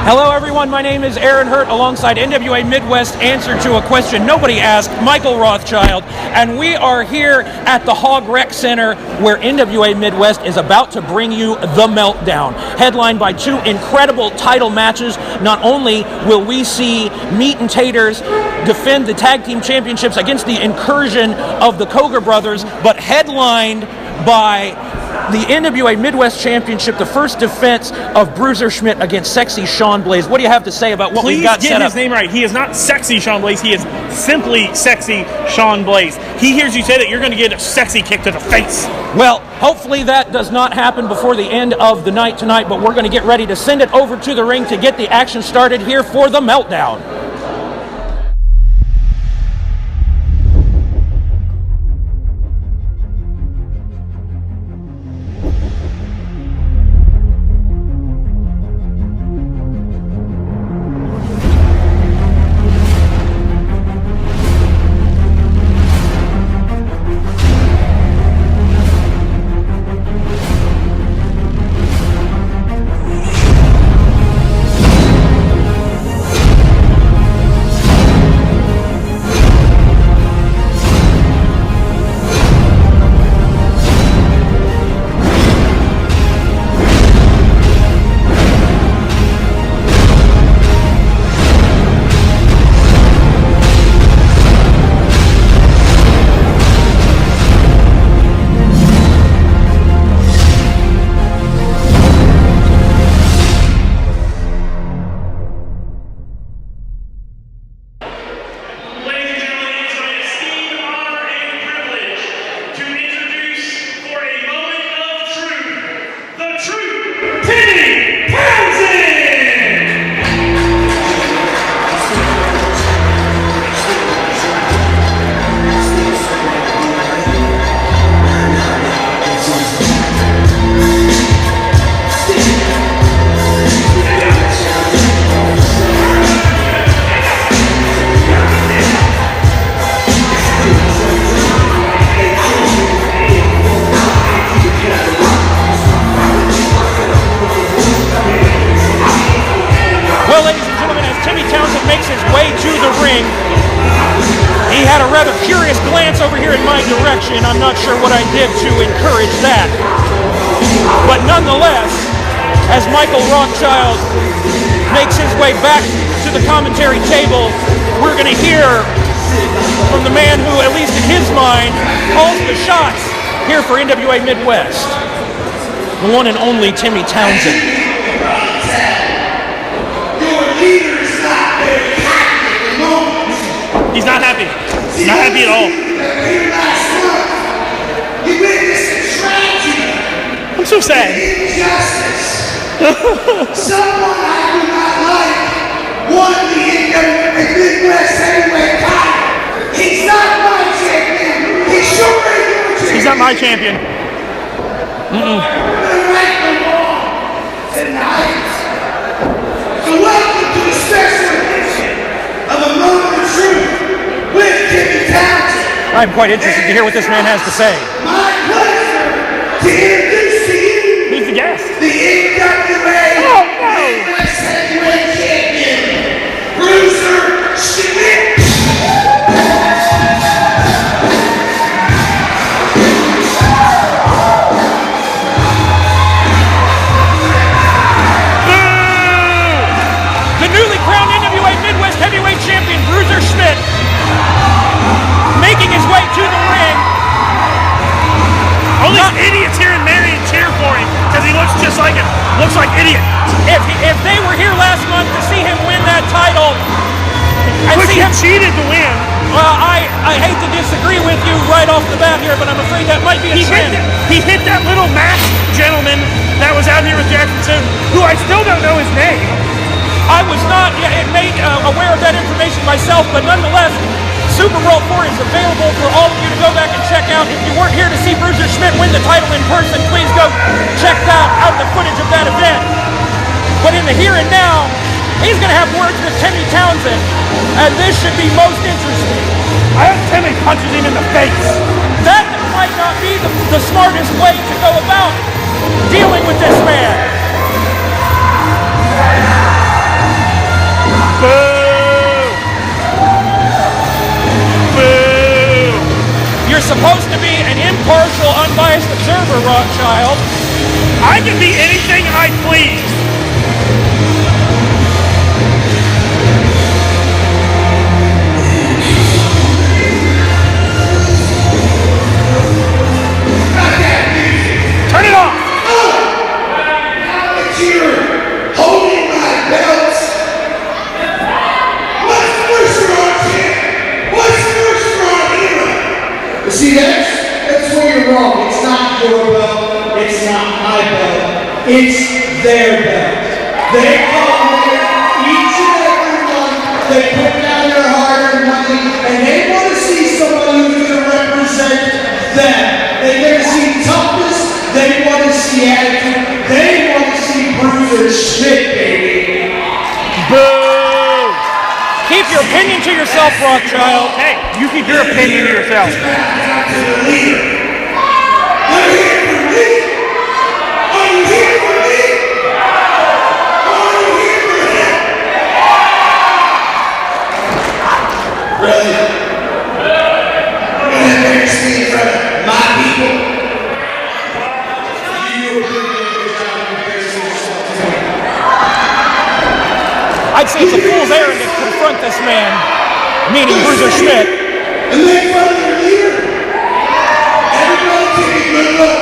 Hello everyone, my name is Aaron Hurt alongside NWA Midwest answer to a question nobody asked, Michael Rothschild, and we are here at the Hog Rec Center where NWA Midwest is about to bring you The Meltdown, headlined by two incredible title matches. Not only will we see Meat and Taters defend the tag team championships against the incursion of the Koger brothers, but headlined by the NWA Midwest Championship, the first defense of Bruiser Schmidt against sexy Shawn Blaze. What do you have to say about what we've got set up? Please get his name right. He is not sexy Shawn Blaze. He is simply sexy Shawn Blaze. He hears you say that, you're going to get a sexy kick to the face. Well, hopefully that does not happen before the end of the night tonight, but we're going to get ready to send it over to the ring to get the action started here for The Meltdown. I'm not sure what I did to encourage that. But nonetheless, as Michael Rothschild makes his way back to the commentary table, we're going to hear from the man who, at least in his mind, calls the shots here for NWA Midwest. The one and only Timmy Townsend. Your leader is not very happy at the moment. He's not happy. He's not happy at all. You witnessed a tragedy. I'm so sad. Injustice. Someone I do not like won the NWA Midwest Heavyweight title. He's not my champion. He's sure your champion. He's not my champion. Right or wrong tonight. So welcome to the special edition of A Moment of Truth with Timmy Townsend. I'm quite interested to hear what this man has to say. My pleasure to introduce to you Who's the guest? the NWA Midwest Heavyweight Champion, Bruiser Schmidt. The newly crowned NWA Midwest Heavyweight Champion, Bruiser Schmidt, making his way to the ring. All these idiots here in Marion cheer for him because he looks just like him. Looks like idiot. If they were here last month to see him win that title, and Look, see he him cheated to win. Well, I hate to disagree with you right off the bat here, but I'm afraid that might be a trend. He hit that little masked gentleman that was out here with Jackson, who I still don't know his name. I was not made aware of that information myself, but nonetheless, Super Brawl 4 is available for all of you to go back and check out. If you weren't here to see Bruiser Schmidt win the title in person, please go check out the footage of that event. But in the here and now, he's going to have words with Timmy Townsend, and this should be most interesting. I hope Timmy punches him in the face. That might not be the smartest way to go about dealing with this man. I can be anything I please. Turn it off! Now that you're holding my belt, what's Bruiser on here? What's Bruiser on here? You see, that's where you're wrong. It's not your belt. It's not my belt. It's their belt. They come here, each and every one. They put down their hard-earned money, and they want to see somebody who's going to represent them. They're going to see toughness. They want to see attitude. They want to see Bruiser Schmidt, baby. Boo! Keep your opinion to yourself, Rothschild. Hey, you keep your opinion to yourself. Back to the leader. They're here for me. Are you here for me? Are you here for him? Really? You're going to embarrass me in front of my people? I'd say it's a fool's errand to confront this man, meaning Bruiser Schmidt. And make fun of your leader. Everybody take a good look.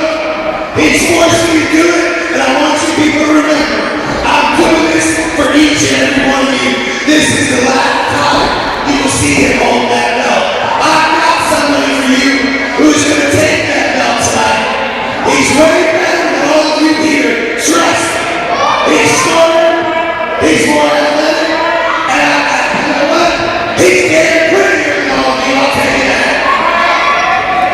He's forced me to do it, and I want you people to remember, I'm doing this for each and every one of you. This is the last time you will see him hold that belt. I've got somebody for you who's going to take that belt tonight. He's way better than all of you here. Trust me. He's smarter. He's more athletic. And you know what? He's getting prettier than all of you. I'll tell you that.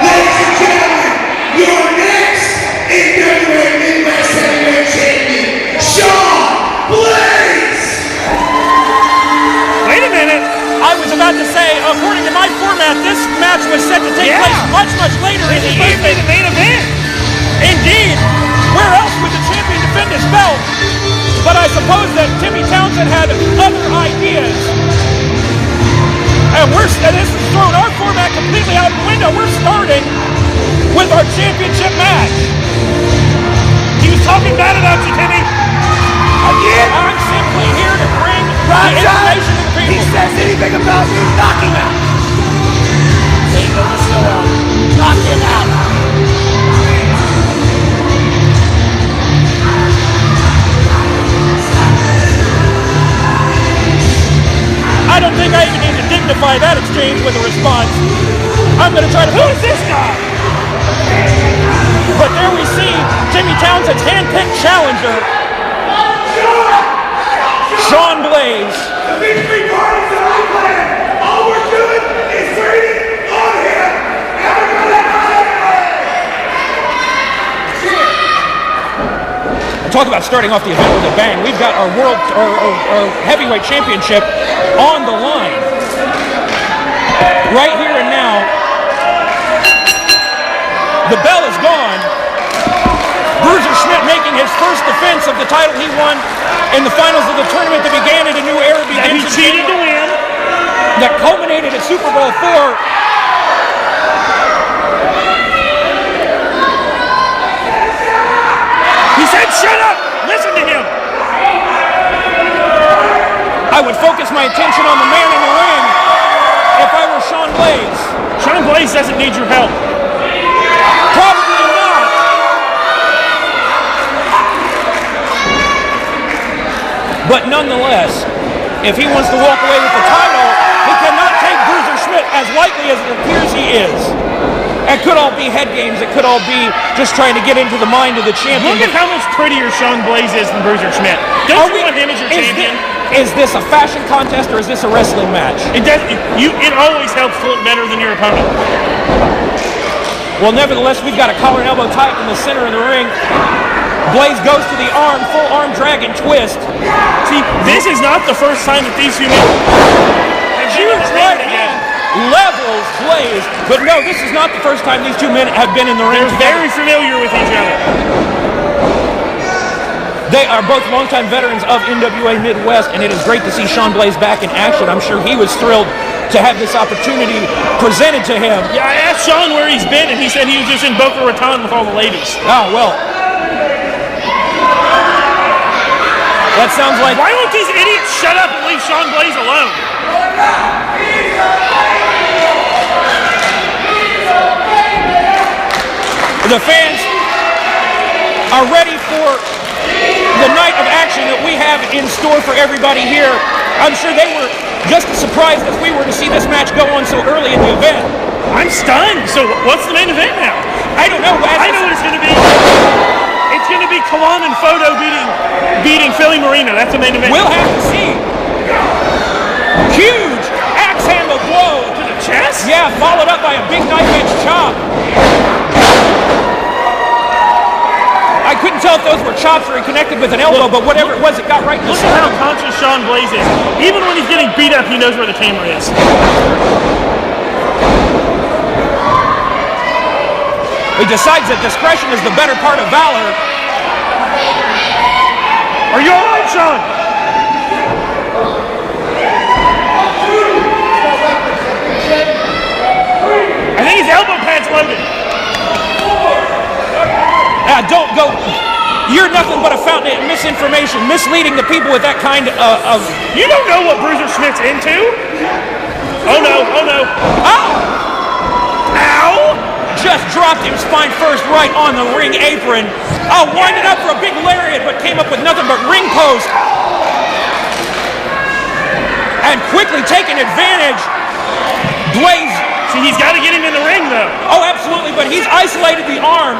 Ladies and gentlemen, your next NWA Midwest Heavyweight Champion, Shawn Blaze! Wait a minute. I was about to say, according to my format, this match was set to take place much, much later in the Here's evening. the main event. Indeed, where else would the champion defend his belt? But I suppose that Timmy Townsend had other ideas. And this has thrown our format completely out of the window. We're starting with our championship match. He was talking bad about you, Timmy. Again? I'm simply here to bring the information to the people. He says anything about me, knock him out. There you go, let's go out. Knock him out. I don't think I even need to dignify that exchange with a response. I'm going to try to... Who is this guy? But there we see Timmy Townsend's hand-picked challenger, Shawn Blaze. The big three parties that I planned, all we're doing is waiting on him. Talk about starting off the event with a bang. We've got our our heavyweight championship on the line. Right here and now. The bell is gone. Bruiser Schmidt making his first defense of the title he won in the finals of the tournament that began and a new era begins. He cheated to win. That culminated at Super Bowl IV. He said, shut up! Listen to him! I would focus my attention on the man in the ring if I were Shawn Blaze. Shawn Blaze doesn't need your help. Probably not. But nonetheless, if he wants to walk away with the title, he cannot take Bruiser Schmidt as lightly as it appears he is. It could all be head games. It could all be just trying to get into the mind of the champion. Look at how much prettier Shawn Blaze is than Bruiser Schmidt. Don't you want him as your champion? Is this a fashion contest or is this a wrestling match? It always helps to look better than your opponent. Well, nevertheless, we've got a collar and elbow tight in the center of the ring. Blaze goes to the arm, full arm drag and twist. See, this is not the first time that these two men have been in the ring together. Levels Blaze, but no, this is not the first time these two men have been in the ring They're together. very familiar with each other. They are both longtime veterans of NWA Midwest, and it is great to see Shawn Blaze back in action. I'm sure he was thrilled to have this opportunity presented to him. Yeah, I asked Shawn where he's been, and he said he was just in Boca Raton with all the ladies. Oh, well, That sounds like... Why won't these idiots shut up and leave Shawn Blaze alone? The fans are ready for the night of action that we have in store for everybody here. I'm sure they were just as surprised as we were to see this match go on so early in the event. I'm stunned. So what's the main event now? I don't know. I know what it's going to be. It's going to be Kalam and Photo beating Philly Marino. That's the main event. We'll have to see. Huge axe handle blow To the chest? Yeah, followed up by a big knife edge chop. I couldn't tell if those were chops or he connected with an elbow, but whatever it was, it got right in the Look at how conscious Shawn Blaze is. Even when he's getting beat up, he knows where the camera is. He decides that discretion is the better part of valor. Are you all right, Shawn? I think his elbow pad's loaded. Don't go. You're nothing but a fountain of misinformation, misleading the people with that kind of... You don't know what Bruiser Schmidt's into? Oh no, oh no. Ow! Ow! Just dropped him spine first right on the ring apron. Oh, winded up for a big lariat, but came up with nothing but ring post. And quickly taking advantage. Blaze. See, he's got to get him in the ring, though. Oh, absolutely, but he's isolated the arm.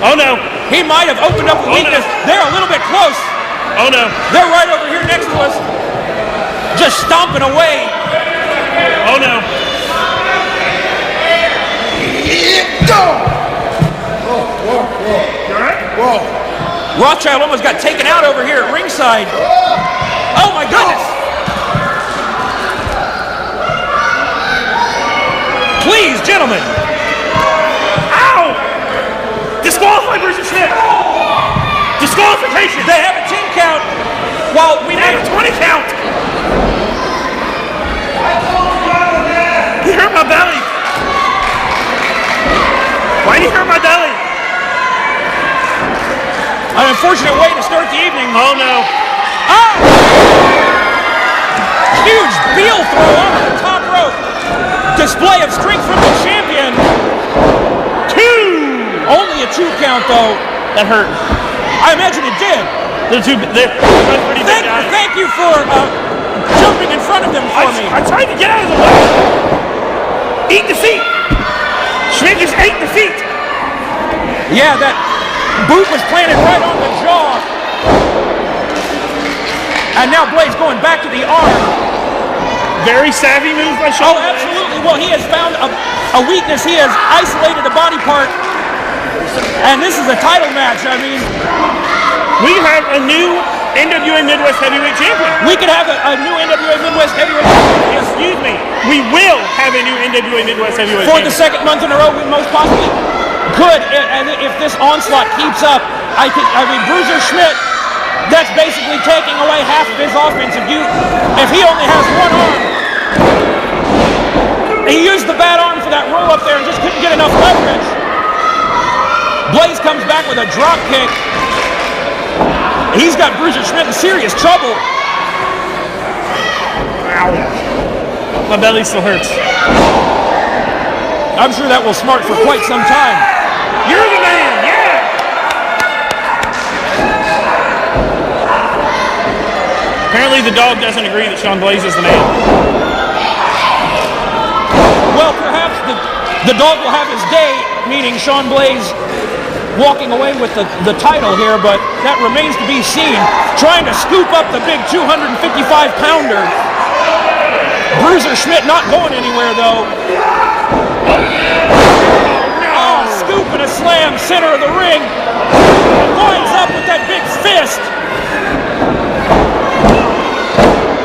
Oh no. He might have opened up a weakness. No. They're a little bit close. Oh no. They're right over here next to us. Just stomping away. Oh no. Whoa. You alright? Whoa. Rothschild almost got taken out over here at ringside. Oh my goodness. Please, gentlemen. Ow! Disqualify Bruiser Schmidt! Disqualification! They have a 10 count. While we They have a 20 count! He hurt my belly! Why did he hurt my belly? An unfortunate way to start the evening. Oh no. Oh! Huge heel throw off the top rope. Display of strength from the champion. Only a 2 count, though. That hurt. I imagine it did. They're pretty big guys. Thank you for jumping in front of them for me. I tried to get out of the way. Eat defeat. Schmidt just ate defeat. Yeah, that boot was planted right on the jaw. And now Blaze going back to the arm. Very savvy move by Shawn. Oh, absolutely. Well, he has found a weakness. He has isolated a body part. And this is a title match. I mean, we have a new NWA Midwest Heavyweight Champion. We could have a new NWA Midwest Heavyweight Champion. Excuse me. We will have a new NWA Midwest Heavyweight For Champion. the second month in a row, we most possibly could. And if this onslaught keeps up, I mean, Bruiser Schmidt, that's basically taking away half of his offense. If he only has one arm, he used the bad arm for that roll up there and just couldn't get enough leverage. Blaze comes back with a drop kick. He's got Bruiser Schmidt in serious trouble. Ow. My belly still hurts. I'm sure that will smart for quite some time. You're the man, yeah! Apparently the dog doesn't agree that Shawn Blaze is the man. Well, perhaps the dog will have his day, meaning Shawn Blaze walking away with the title here, but that remains to be seen. Trying to scoop up the big 255-pounder. Bruiser Schmidt not going anywhere, though. Oh, scoop and a slam, center of the ring. Winds up with that big fist.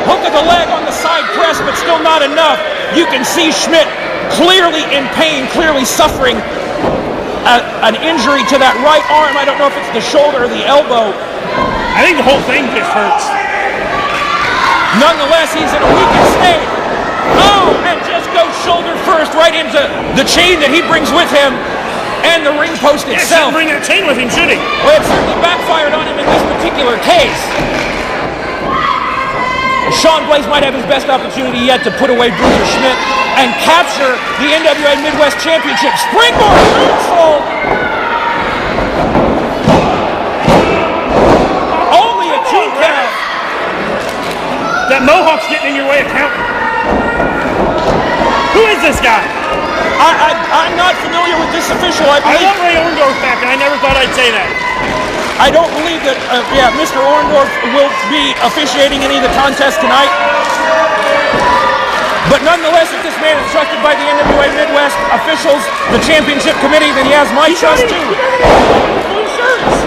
Hook of the leg on the side press, but still not enough. You can see Schmidt clearly in pain, clearly suffering an injury to that right arm. I don't know if it's the shoulder or the elbow. I think the whole thing just hurts. Nonetheless, he's in a weakened state. Oh, and just goes shoulder first right into the chain that he brings with him and the ring post Yeah, itself. shouldn't bring that chain with him, should he? Well, it certainly backfired on him in this particular case. Shawn Blaze might have his best opportunity yet to put away Bruiser Schmidt and capture the NWA Midwest Championship. Springboard moonsault. Only a 2 count. That Mohawk's getting in your way of counting. Who is this guy? I'm not familiar with this official. I want Ray Orndorff back, and I never thought I'd say that. I don't believe that, Mr. Orndorff will be officiating any of the contests tonight. But nonetheless, if this man is trusted by the NWA Midwest officials, the championship committee, then he has my trust too. Blue shirts.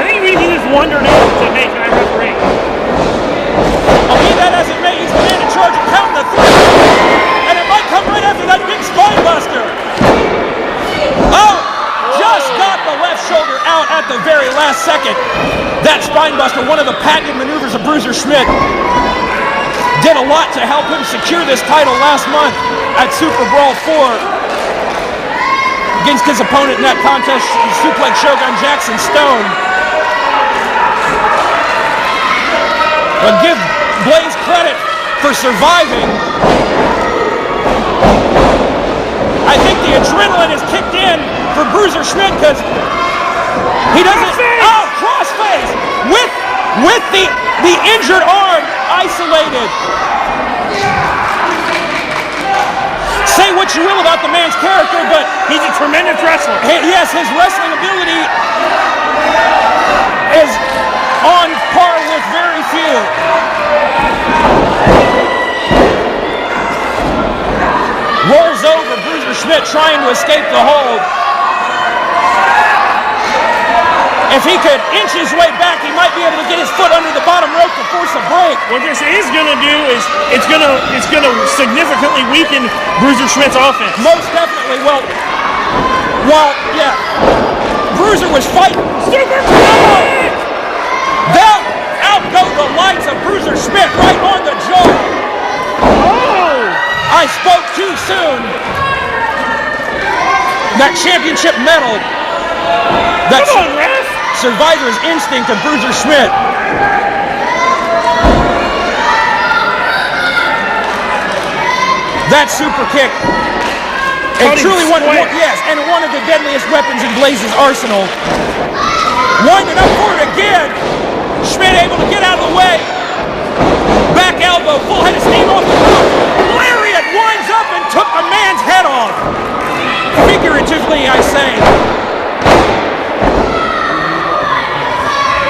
I think he just wondered if to make an referee. Be that as it may, he's the man in charge of counting the 3. And it might come right after that big spine buster. Oh! Just got the left shoulder out at the very last second. That spine buster, one of the patented maneuvers of Bruiser Schmidt, did a lot to help him secure this title last month at Super Brawl 4 against his opponent in that contest, Suplex Shogun Jackson Stone. But give Blaze credit for surviving. I think the adrenaline is kicked in for Bruiser Schmidt because he doesn't. Oh, crossface with the injured arm isolated. Say what you will about the man's character, but he's a tremendous wrestler. Yes, his wrestling ability is on par with very few. Rolls over, Bruiser Schmidt trying to escape the hold. If he could inch his way back, he might be able to get his foot under the bottom rope to force a break. What this is going to do is it's going to significantly weaken Bruiser Schmidt's offense. Most definitely. Well, yeah. Bruiser was fighting. Super kick! Down, out go the lights of Bruiser Schmidt right on the jaw. Oh! I spoke too soon. That championship medal. That's Come on, ref! Survivor's instinct of Bruiser Schmidt. That super kick. It truly one of the deadliest weapons in Blaze's arsenal. Winding up for it again. Schmidt able to get out of the way. Back elbow, full head of steam off the roof. Lariat winds up and took a man's head off. Figuratively, I say.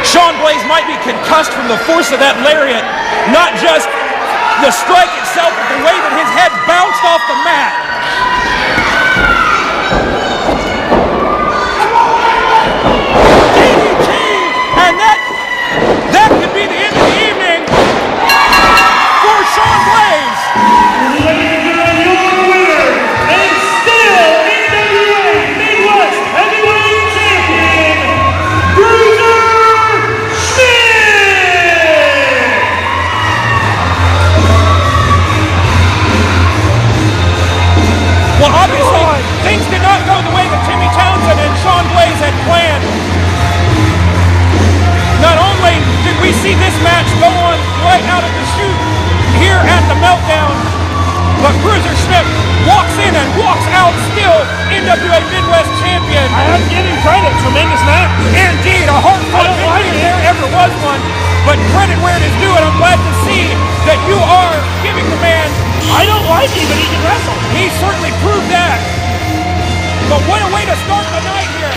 Shawn Blaze might be concussed from the force of that lariat. Not just the strike itself, but the way that his head bounced off the mat. DDT! And that could be the end of the evening for Shawn Blaze. Ladies and gentlemen, your winner, and still NWA Midwest Heavyweight Champion, Bruiser Schmidt! Well, obviously, things did not go the way that Timmy Townsend and Shawn Blaze had planned. Not only did we see this match go on right out of the chute here at the Meltdown, but Bruiser Schmidt walks in and walks out still NWA Midwest champion. I have to give him credit. Tremendous match. Indeed, a hard-fought victory if there ever was one. But credit where it is due, and I'm glad to see that you are giving the man. I don't like him, but he can wrestle. He certainly proved that. But what a way to start the night here.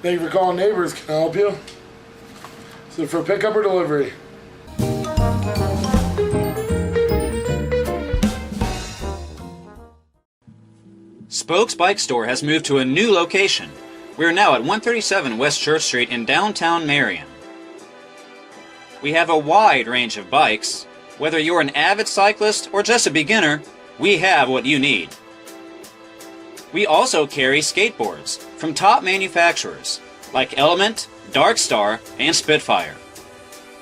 Thank you for calling Neighbors. Can I help you? Is it for pickup or delivery? Spokes Bike Store has moved to a new location. We are now at 137 West Church Street in downtown Marion. We have a wide range of bikes, Whether you're an avid cyclist or just a beginner, we have what you need. We also carry skateboards from top manufacturers like Element, Darkstar, and Spitfire.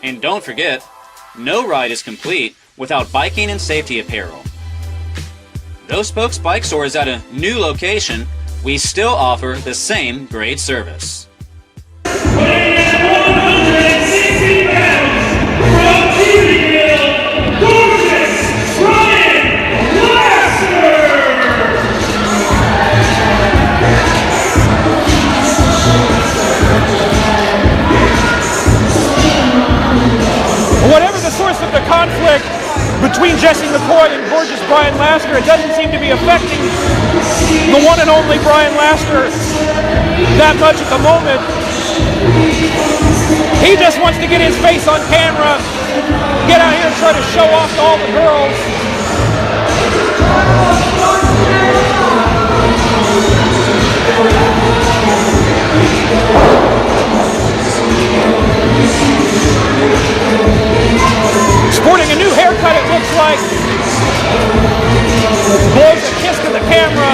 And don't forget, no ride is complete without biking and safety apparel. Though Spokes Bike Store is at a new location, we still offer the same great service. Whatever the source of the conflict between Jesse McCoy and gorgeous Brian Lasker, it doesn't seem to be affecting the one and only Brian Lasker that much at the moment. He just wants to get his face on camera, get out here and try to show off to all the girls. Sporting a new haircut, it looks like. Blows a kiss to the camera.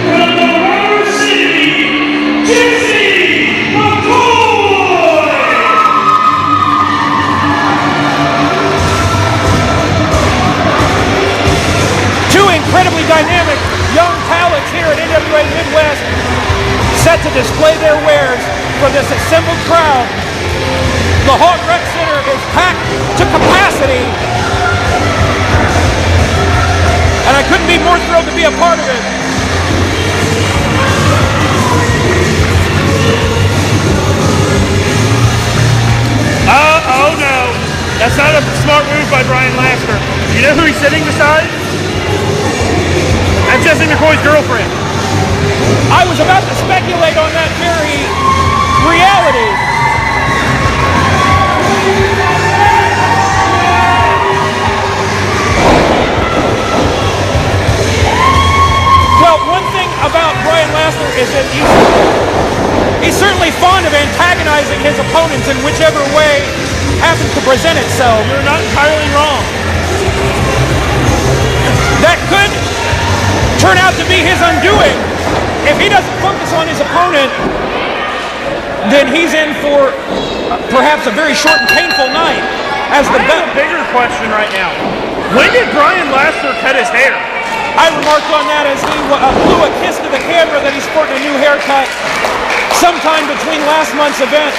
From the Harbor City, Jesting, McCoy! Two incredibly dynamic young talents here at NWA Midwest, set to display their wares for this assembled crowd. The Hog Rec Center is packed to capacity, and I couldn't be more thrilled to be a part of it. Oh no, that's not a smart move by Brian Lasker. You know who he's sitting beside? That's Jesse McCoy's girlfriend. I was about to speculate on that very reality. Well, one thing about Brian Lasker is that he's certainly fond of antagonizing his opponents in whichever way happens to present itself. You're not entirely wrong. That could turn out to be his undoing. If he doesn't focus on his opponent, then he's in for perhaps a very short and painful night. As the I have a bigger question right now. When did Brian Lasker cut his hair? I remarked on that as he blew a kiss to the camera that he's sporting a new haircut. Sometime between last month's event,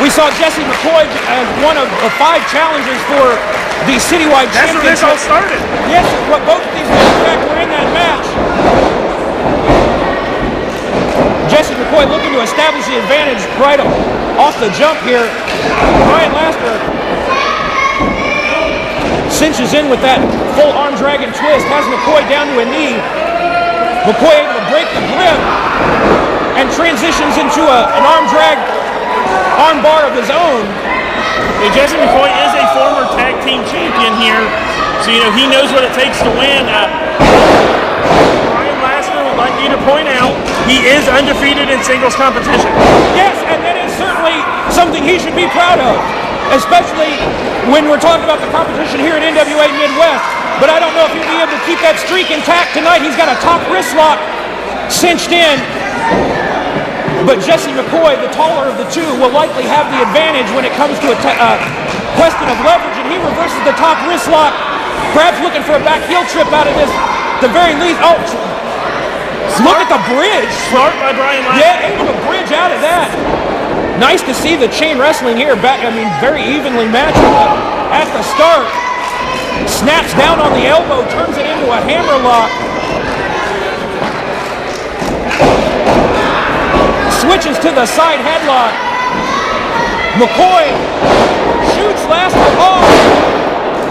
we saw Jesse McCoy as one of the 5 challengers for the citywide That's championship. where this all started. Yes, what both of these men, in fact, were in that match. Jesse McCoy looking to establish the advantage right off the jump here. Brian Lasker cinches in with that full arm drag and twist, has McCoy down to a knee. McCoy able to break the grip and transitions into an arm drag arm bar of his own. And Jesse McCoy is a former tag team champion here, so he knows what it takes to win. Brian Lasker would like me to point out he is undefeated in singles competition. Yes, and that is certainly something he should be proud of, especially when we're talking about the competition here at NWA Midwest. But I don't know if he'll be able to keep that streak intact tonight. He's got a top wrist lock cinched in. But Jesse McCoy, the taller of the two, will likely have the advantage when it comes to a question of leverage, and he reverses the top wrist lock, perhaps looking for a back heel trip out of this, the very least. Oh, look at the bridge. Smart by Brian Lasker. Yeah, able to bridge out of that. Nice to see the chain wrestling here back, very evenly matched at the start. Snaps down on the elbow, turns it into a hammer lock. Switches to the side headlock. McCoy shoots Lasker off.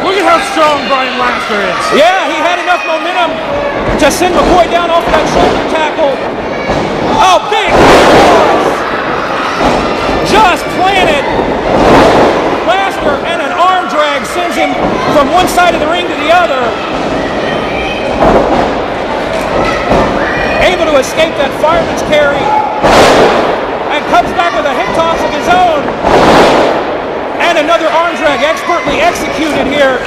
Look at how strong Brian Lasker is. Yeah, he had enough momentum to send McCoy down off that shoulder tackle. Oh, big cross. Just planted. Lasker and an arm drag sends him from one side of the ring to the other. Able to escape that fireman's carry and comes back with a hip toss of his own. And another arm drag expertly executed here.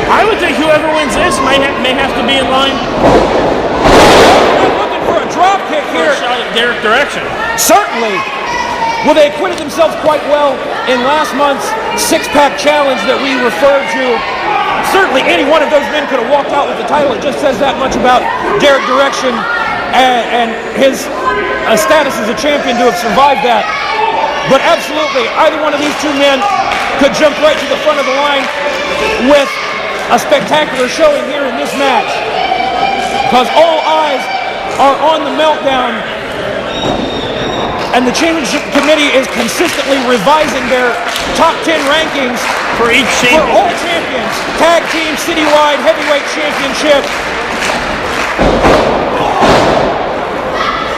I would think whoever wins this may have to be in line They're looking for a drop kick for here. a shot at Derek Direction. Certainly. Well, they acquitted themselves quite well in last month's six-pack challenge that we referred to. Certainly any one of those men could have walked out with the title. It just says that much about Derek Direction and his status as a champion to have survived that. But absolutely, either one of these two men could jump right to the front of the line with a spectacular showing here in this match. Because all eyes are on the Meltdown, and the Championship Committee is consistently revising their top 10 rankings For each for champion. all champions. Tag team, citywide, heavyweight championship.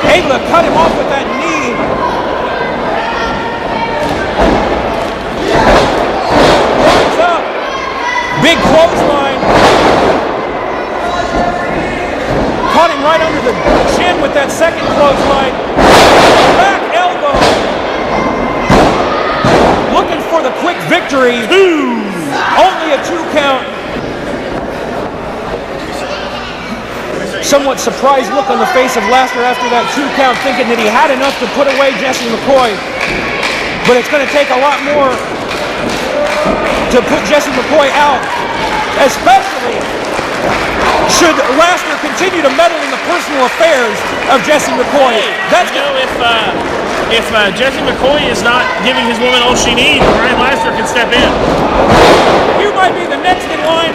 Able to cut him off with that knee. Runs up. Big clothesline. Caught him right under the chin with that second clothesline. Back elbow. Looking for the quick victory. Only a 2 count. Somewhat surprised look on the face of Laster after that 2 count, thinking that he had enough to put away Jesse McCoy. But it's going to take a lot more to put Jesse McCoy out, especially should Laster continue to meddle in the personal affairs of Jesse McCoy. That's If Jesse McCoy is not giving his woman all she needs, Brian Laster can step in. You might be the next in line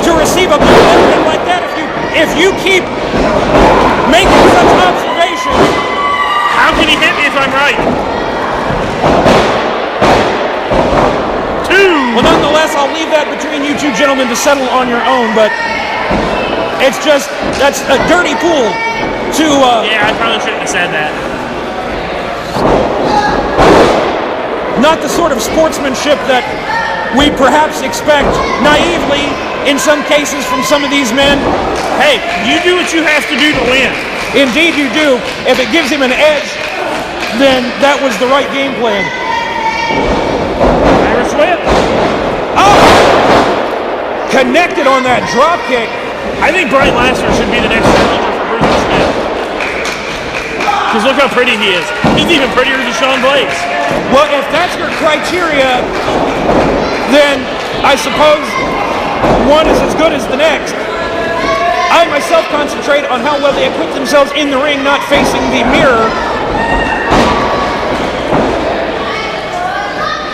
to receive a compliment like that if you keep making such observations. How can he hit me if I'm right? 2. Well, nonetheless, I'll leave that between you two gentlemen to settle on your own, but it's just, that's a dirty pool to... Yeah, I probably shouldn't have said that. Not the sort of sportsmanship that we perhaps expect naively in some cases from some of these men. Hey, you do what you have to do to win. Indeed you do. If it gives him an edge, then that was the right game plan. Irish whip. Oh! Connected on that drop kick. I think Brian Laster should be the next challenger for Bruiser Schmidt. Because look how pretty he is. He's even prettier than Shawn Blaze. Well, if that's your criteria, then I suppose one is as good as the next. I myself concentrate on how well they equip themselves in the ring, not facing the mirror.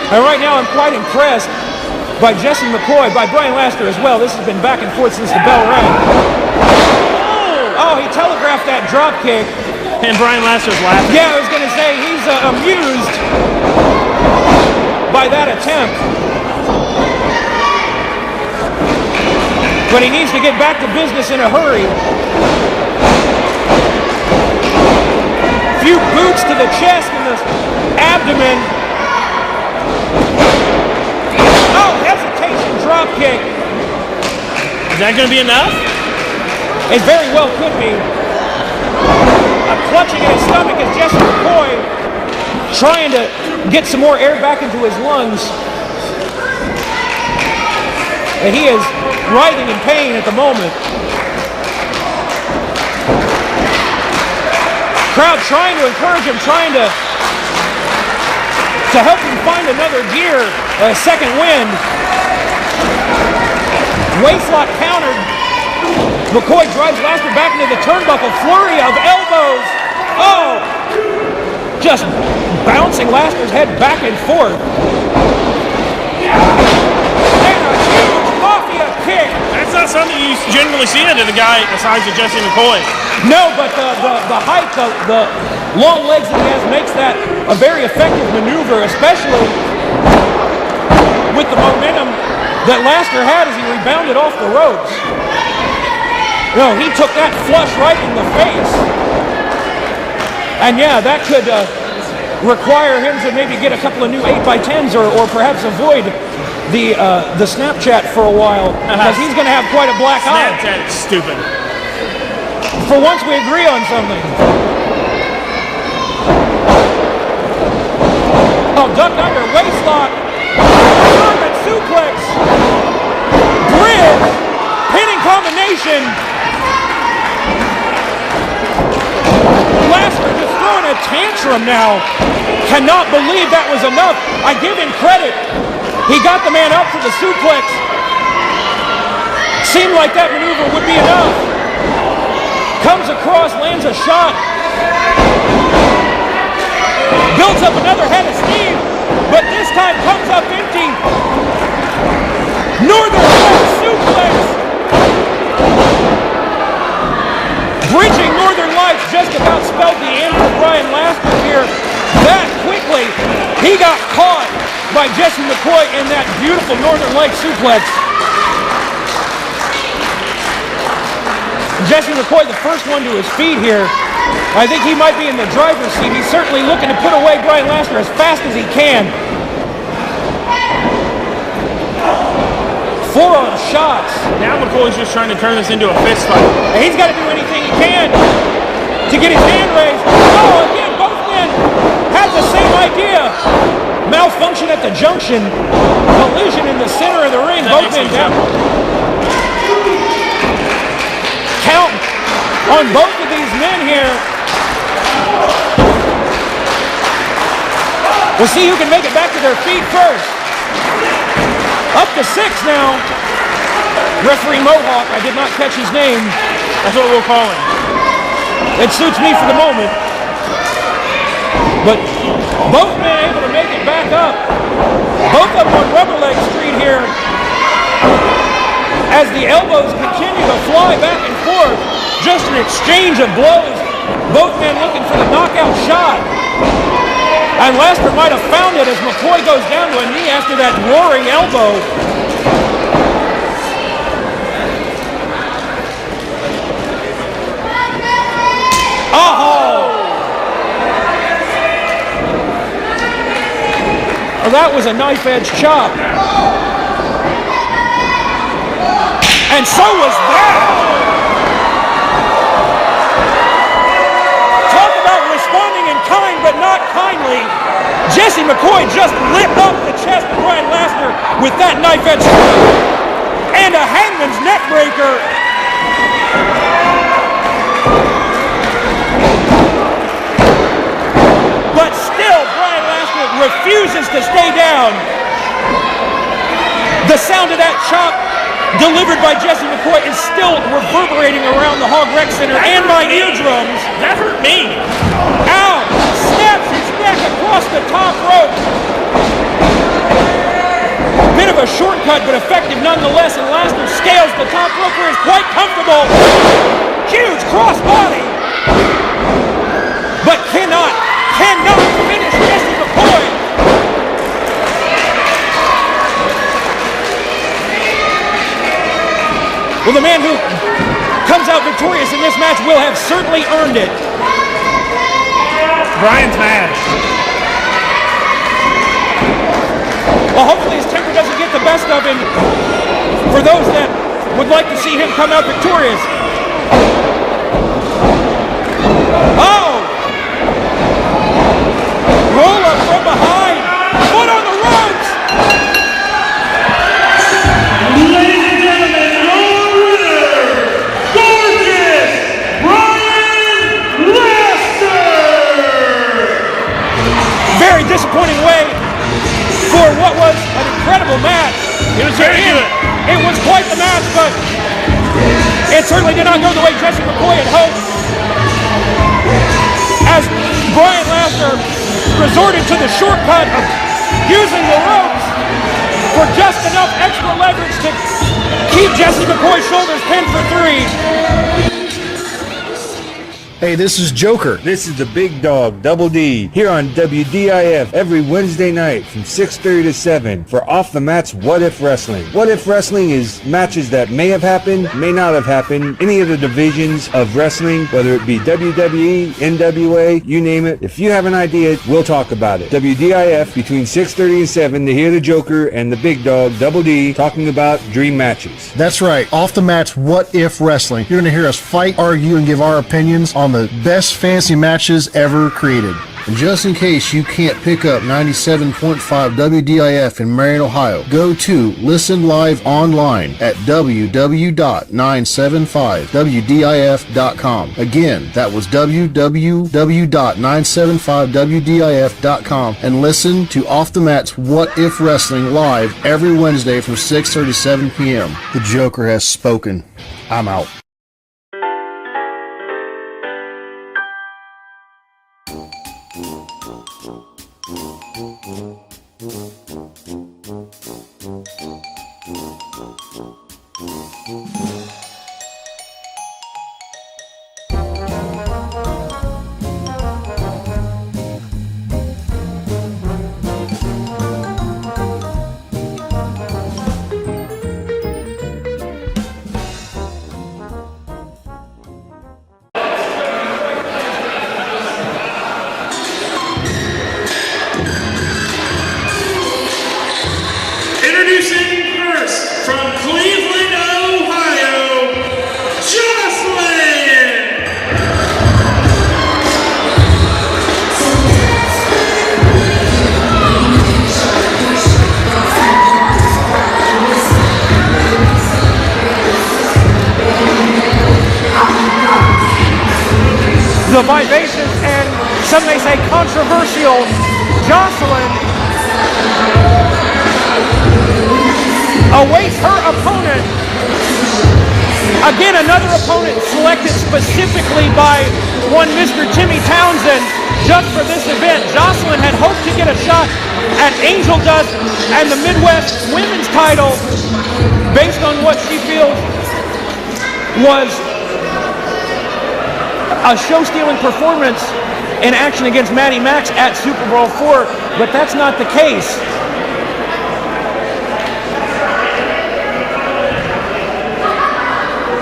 And right now I'm quite impressed by Jesse McCoy, by Brian Laster as well. This has been back and forth since the bell rang. Oh, he telegraphed that drop kick. And Brian Laster's laughing. Yeah, I was going to say, he's amused by that attempt. But he needs to get back to business in a hurry. Few boots to the chest and the abdomen. Oh, hesitation drop kick. Is that going to be enough? It very well could be. Clutching at his stomach as Jesse McCoy trying to get some more air back into his lungs. And he is writhing in pain at the moment. Crowd trying to encourage him, trying to help him find another gear, a second wind. Waistlock countered. McCoy drives Laster back into the turnbuckle. Flurry of elbows. Oh! Just bouncing Laster's head back and forth. And a huge mafia kick. That's not something you generally see out of a guy the size of Jesse McCoy. No, but the height, the long legs that he has makes that a very effective maneuver, especially with the momentum that Laster had as he rebounded off the ropes. No, he took that flush right in the face. And yeah, that could require him to maybe get a couple of new 8x10s or perhaps avoid the Snapchat for a while, because he's going to have quite a black eye. Snapchat is stupid. For once we agree on something. Oh, duck under, waist lock. German suplex. Bridge. Pinning combination. Mastre just throwing a tantrum now. Cannot believe that was enough. I give him credit. He got the man up for the suplex. Seemed like that maneuver would be enough. Comes across, lands a shot. Builds up another head of steam, but this time comes up empty. Northern Lights suplex. Bridging Northern Lights just about spelled the end for Brian Mastre here. That quickly, he got caught by Jesse McCoy in that beautiful Northern Lights suplex. Jesse McCoy, the first one to his feet here. I think he might be in the driver's seat. He's certainly looking to put away Brian Mastre as fast as he can. Forearm shots. Now McCoy's just trying to turn this into a fist fight. And he's got to do anything he can to get his hand raised. Oh, again, both men had the same idea. Malfunction at the junction. Collision in the center of the ring. Both men down. Count on both of these men here. We'll see who can make it back to their feet first. Up to 6 now. Referee Mohawk, I did not catch his name. That's what we'll call him. It suits me for the moment. But both men able to make it back up. Both of them on rubber leg street here. As the elbows continue to fly back and forth. Just an exchange of blows. Both men looking for the knockout shot. And Mastre might have found it as McCoy goes down to a knee after that roaring elbow. Oh! Oh, that was a knife-edge chop. And so was that! Talk about responding in kind, but not kindly. Jesse McCoy just lit up the chest of Brian Mastre with that knife-edge and a hangman's neck breaker. But still, Brian Mastre refuses to stay down. The sound of that chop delivered by Jesse McCoy is still reverberating around the Hog Rec Center and my eardrums. That hurt me. Ow! Snaps his neck across the top rope. Bit of a shortcut, but effective nonetheless, and Mastre scales the top rope where it's quite comfortable. Huge crossbody. But cannot finish Jesse McCoy. Well, the man who comes out victorious in this match will have certainly earned it. Brian's mad. Well, hopefully his temper doesn't get the best of him for those that would like to see him come out victorious. Oh! Roll up from behind. Foot on the ropes. Ladies and gentlemen, your winner, gorgeous Brian Mastre! Very disappointing way for what was an incredible match. It was very good. It was quite the match, but it certainly did not go the way Jesse McCoy had hoped. As Brian Mastre resorted to the shortcut of using the ropes for just enough extra leverage to keep Jesse McCoy's shoulders pinned for 3. Hey, this is Joker. This is the Big Dog, Double D, here on WDIF every Wednesday night from 6:30 to 7 for Off the Mats What If Wrestling. What If Wrestling is matches that may have happened, may not have happened, any of the divisions of wrestling, whether it be WWE, NWA, you name it. If you have an idea, we'll talk about it. WDIF between 6:30 and 7 to hear the Joker and the Big Dog, Double D, talking about dream matches. That's right. Off the Mats What If Wrestling. You're going to hear us fight, argue, and give our opinions on the best fantasy matches ever created. And just in case you can't pick up 97.5 WDIF in Marion, Ohio, go to listen live online at www.975wdif.com. Again, that was www.975wdif.com, and listen to Off the Mats What If Wrestling live every Wednesday from 6:30 to 7 p.m. The Joker has spoken. I'm out. Introducing first from Cleveland, Ohio, Jocelyn! The vivacious and some may say controversial Jocelyn awaits her opponent. Again, another opponent selected specifically by one Mr. Timmy Townsend just for this event. Jocelyn had hoped to get a shot at Angel Dust and the Midwest Women's title based on what she feels was a show-stealing performance in action against Maddie Max at Super Bowl IV, but that's not the case.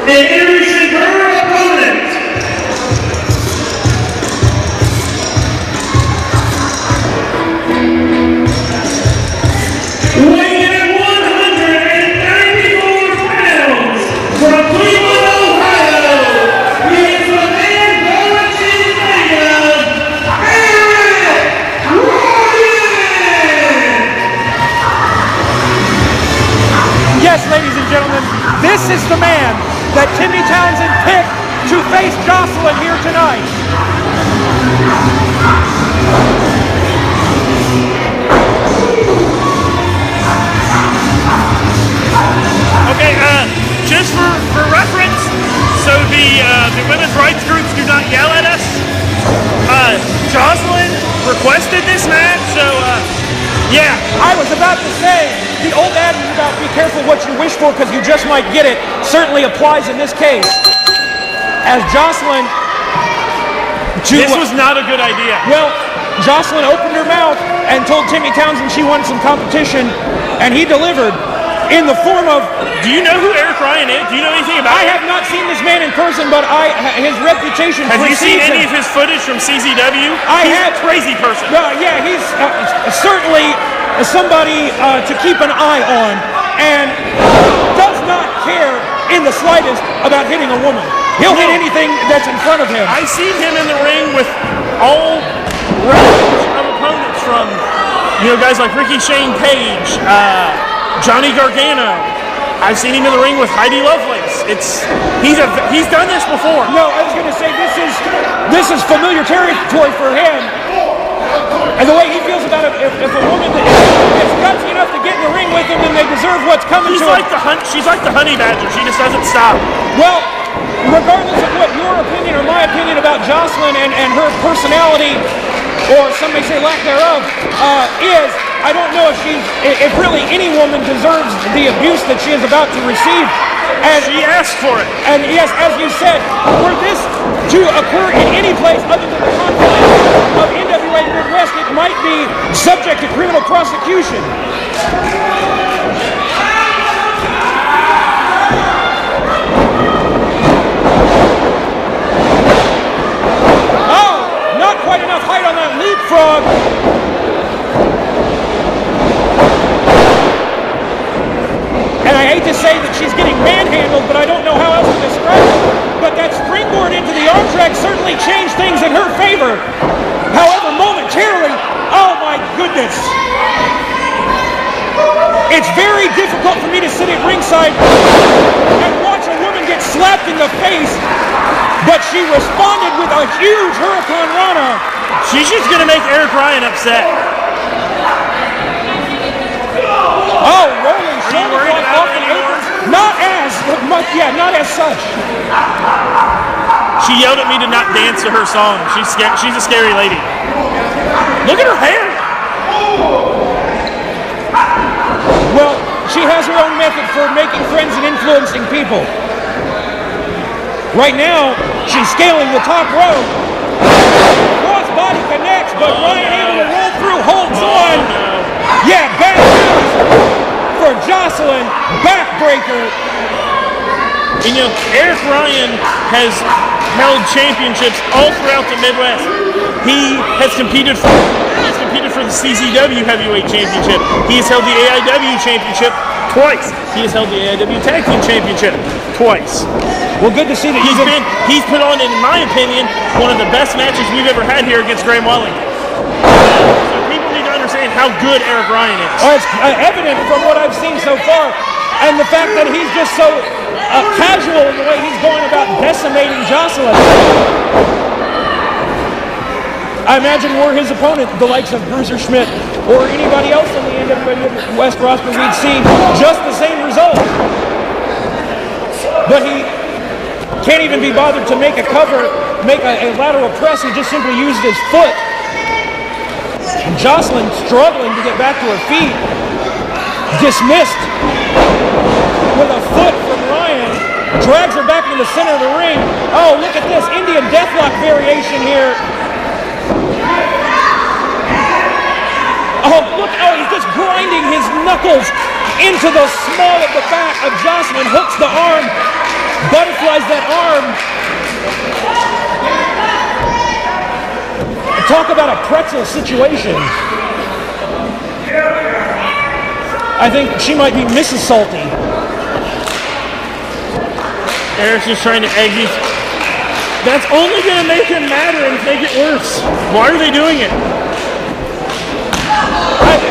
Introducing her opponent, weighing in at 194 pounds, from Cleveland, Ohio, he is the man guaranteed of Eric Ryan! Yes, ladies and gentlemen, this is the man that Timmy Townsend picked to face Jocelyn here tonight. Okay, just for reference, so the women's rights groups do not yell at us. Jocelyn requested this match, so yeah. I was about to say, the old adage about be careful what you wish for because you just might get it certainly applies in this case. As Jocelyn... This was not a good idea. Well, Jocelyn opened her mouth and told Timmy Townsend she wanted some competition, and he delivered in the form of... Do you know who Eric Ryan is? Do you know anything about I him? have not seen this man in person, but his reputation Have you seen precedes any him. of his footage from CZW? I He's have. a crazy person. Yeah, he's certainly somebody to keep an eye on, and does not care in the slightest about hitting a woman. He'll hit anything that's in front of him. I've seen him in the ring with all range of opponents from, guys like Ricky Shane Page, Johnny Gargano. I've seen him in the ring with Heidi Lovelace. He's done this before. No, I was going to say this is familiar territory for him. And the way he feels about it, if a woman is gutsy enough to get in the ring with him, then they deserve what's coming to She's him. she's like the honey badger. She just doesn't stop. Well, regardless of what your opinion or my opinion about Jocelyn and her personality, or some may say lack thereof, is, I don't know if really any woman deserves the abuse that she is about to receive. And she asked for it. And yes, as you said, were this to occur in any place other than the confines of NWA Midwest, it might be subject to criminal prosecution. Quite enough height on that leapfrog. And I hate to say that she's getting manhandled, but I don't know how else to describe it. But that springboard into the arm drag certainly changed things in her favor. However, momentarily, oh my goodness. It's very difficult for me to sit at ringside and watch a woman get slapped in the face, but she responded with a huge Hurricane Rana. She's just going to make Eric Ryan upset. Oh, rolling shoulder block off the apron. Not as much, yeah, not as such. She yelled at me to not dance to her song. She's a scary lady. Look at her hair. Well, she has her own method for making friends and influencing people. Right now, she's scaling the top rope. Crossbody connects, but Ryan able to roll through, holds on. Yeah, bad news for Jocelyn, backbreaker. You know, Eric Ryan has held championships all throughout the Midwest. He has competed for the CZW Heavyweight Championship. He has held the AIW Championship twice. He has held the AIW Tag Team Championship twice. Well, good to see that he's put on, in my opinion, one of the best matches we've ever had here against Graham Wellington. So people need to understand how good Eric Ryan is. Well, it's evident from what I've seen so far, and the fact that he's just so casual in the way he's going about decimating Jocelyn. I imagine were his opponent the likes of Bruiser, Schmidt, or anybody else in the NWA West roster, we'd see just the same result. But he can't even be bothered to make a cover, make a lateral press. He just simply used his foot. And Jocelyn struggling to get back to her feet. Dismissed with a foot from Ryan. Drags her back into the center of the ring. Oh, look at this Indian Deathlock variation here. Oh, look, he's just grinding his knuckles into the small of the back of Jocelyn, hooks the arm, butterflies that arm. Talk about a pretzel situation. I think she might be Mrs. Salty. Eric's just trying to egg these. That's only going to make it matter and make it worse. Why are they doing it?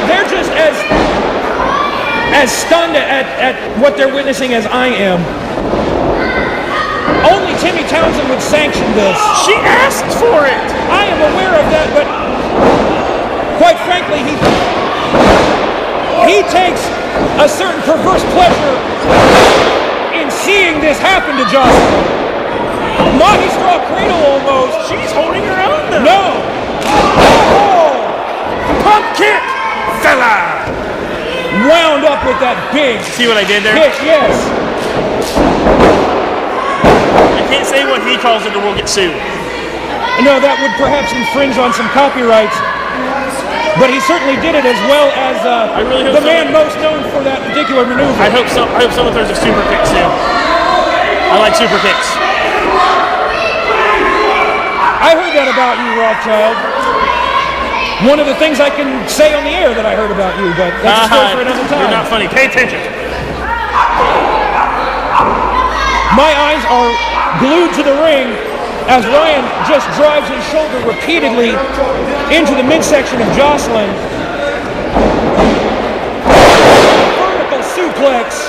They're just as stunned at what they're witnessing as I am. Only Timmy Townsend would sanction this. She asked for it. I am aware of that, but quite frankly, he takes a certain perverse pleasure in seeing this happen to Jocelyn. Mahi straw cradle almost. She's holding her own though. No. Oh. Pump kick, fella. Wound up with that big. See what I did there? Kick, yes. I can't say what he calls it or we'll get sued. No, that would perhaps infringe on some copyrights. But he certainly did it as well as the man most known for that particular maneuver. I hope someone throws a super kick too. I like super kicks. I heard that about you, Rothschild. One of the things I can say on the air that I heard about you, but that's a story for another time. You're not funny. Pay attention. My eyes are glued to the ring as Ryan just drives his shoulder repeatedly into the midsection of Jocelyn. Vertical suplex.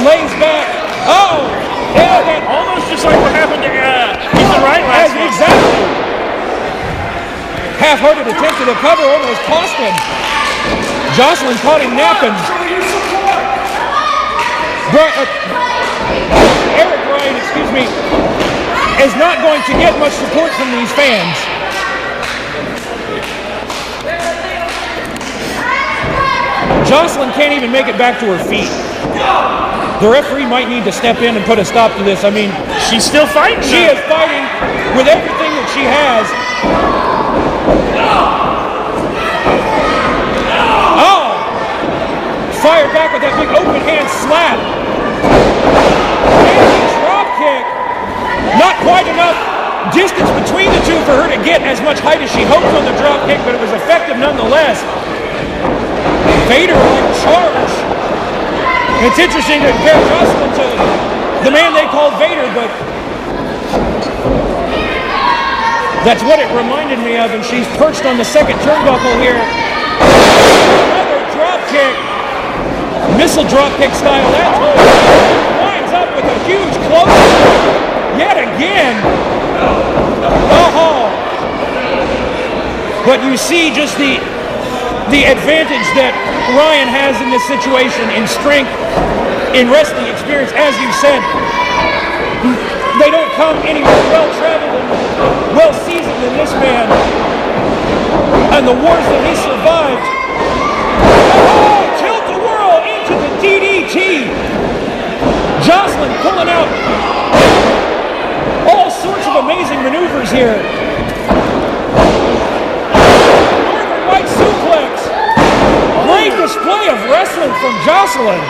Lays back. Oh! Yeah, that almost just like what happened to Ethan Wright last month. Exactly. Half-hearted attempt to the cover almost cost him. Jocelyn caught him napping. Eric Ryan, is not going to get much support from these fans. Jocelyn can't even make it back to her feet. the referee might need to step in and put a stop to this. I mean, She's still fighting. she is fighting with everything that she has. Oh! Fired back with that big open hand slap. And the drop kick. Not quite enough distance between the two for her to get as much height as she hoped on the drop kick, but it was effective nonetheless. Vader would charge. It's interesting to compare Jocelyn to the man they called Vader, but that's what it reminded me of, and she's perched on the second turnbuckle here. Another drop kick. Missile drop kick style. That winds up with a huge close yet again. Oh, but you see just the advantage that Ryan has in this situation in strength, in wrestling experience. As you said, they don't come any more well-traveled and well-seasoned than this man and the wars that he survived. Oh, tilt-a-whirl into the DDT. Jocelyn pulling out all sorts of amazing maneuvers here. Northern White suplex. Great display of wrestling from Jocelyn.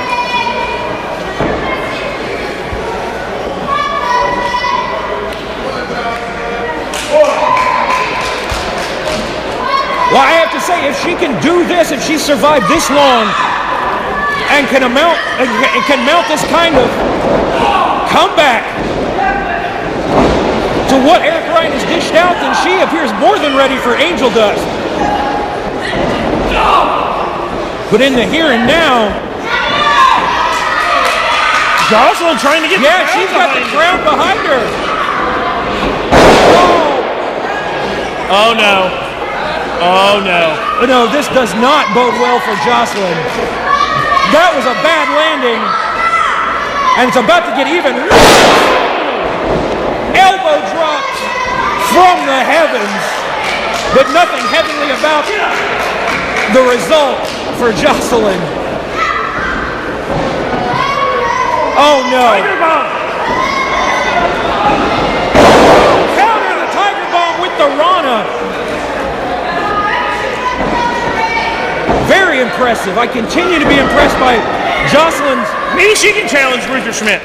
Well, I have to say, if she can do this, if she survived this long, and can mount this kind of comeback to what Eric Ryan has dished out, then she appears more than ready for Angel Dust. But in the here and now, Jocelyn trying to get the crowd she's got the crowd behind her. Oh no. Oh no. No, this does not bode well for Jocelyn. That was a bad landing, and it's about to get even worse. Elbow dropped from the heavens, but nothing heavenly about the result for Jocelyn. Oh no. Tiger bomb. Counter the Tiger bomb with the Rana. Very impressive. I continue to be impressed by Jocelyn's. Maybe she can challenge Bruiser Schmidt.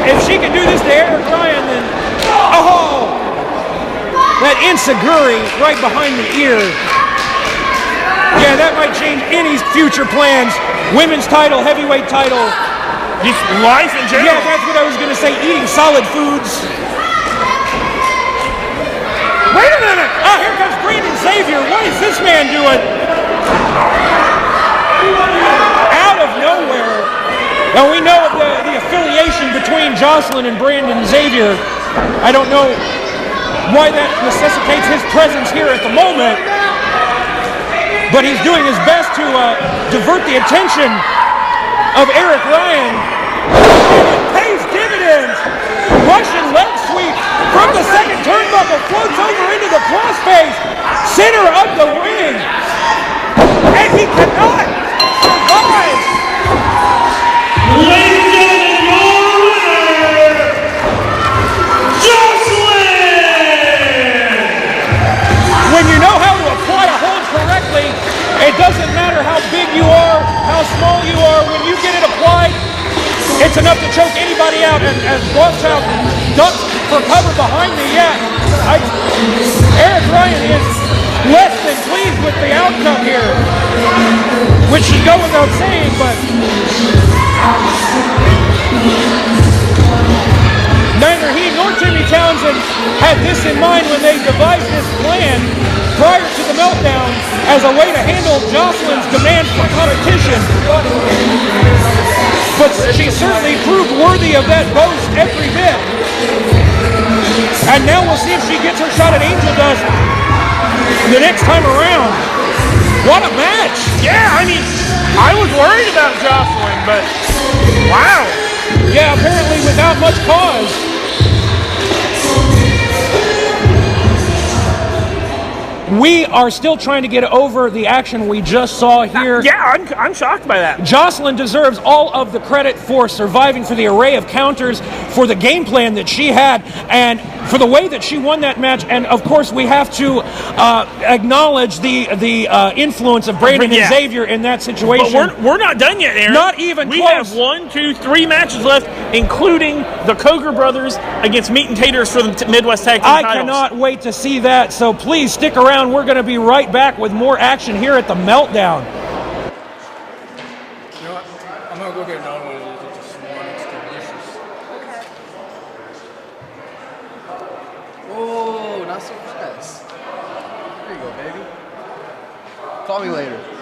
If she can do this to Eric Ryan, then that enziguri right behind the ear. Yeah, that might change any future plans. Women's title, heavyweight title. Just life in general. Yeah, that's what I was going to say. Eating solid foods. Wait a minute! Oh, here comes Brandon Xavier. What is this man doing? Out of nowhere. Now we know of the affiliation between Jocelyn and Brandon Xavier. I don't know why that necessitates his presence here at the moment, but he's doing his best to divert the attention of Eric Ryan. And it pays dividends. Russian leg sweep from the second turnbuckle, floats over into the crossface, center of the ring, and he cannot survive. Ladies and gentlemen, your winner, Jocelyn! When you know how to apply a hold correctly, it doesn't matter how big you are, how small you are, when you get it applied, it's enough to choke anybody out. And as Rothschild ducks for cover behind me, Eric Ryan is less than pleased with the outcome here, which should go without saying, but neither he nor Timmy Townsend had this in mind when they devised this plan prior to the Meltdown as a way to handle Jocelyn's demand for competition. But she certainly proved worthy of that boast every bit. And now we'll see if she gets her shot at Angel Dust the next time around. What a match! Yeah, I mean, I was worried about Jocelyn, but wow. Yeah, apparently without much cause. We are still trying to get over the action we just saw here. Yeah, I'm shocked by that. Jocelyn deserves all of the credit for surviving, for the array of counters, for the game plan that she had, and for the way that she won that match. And of course, we have to acknowledge the influence of Brandon and Xavier in that situation. But we're not done yet, Aaron. Not even we close. We have 1, 2, 3 matches left, including the Coger brothers against Meat and Taters for the Midwest Tag Team titles. I cannot wait to see that. So please stick around. We're going to be right back with more action here at the Meltdown. You know what? I'm going to go get another one of these. It's just one. It's delicious. Okay. Oh, not so fast. There you go, baby. Call me later.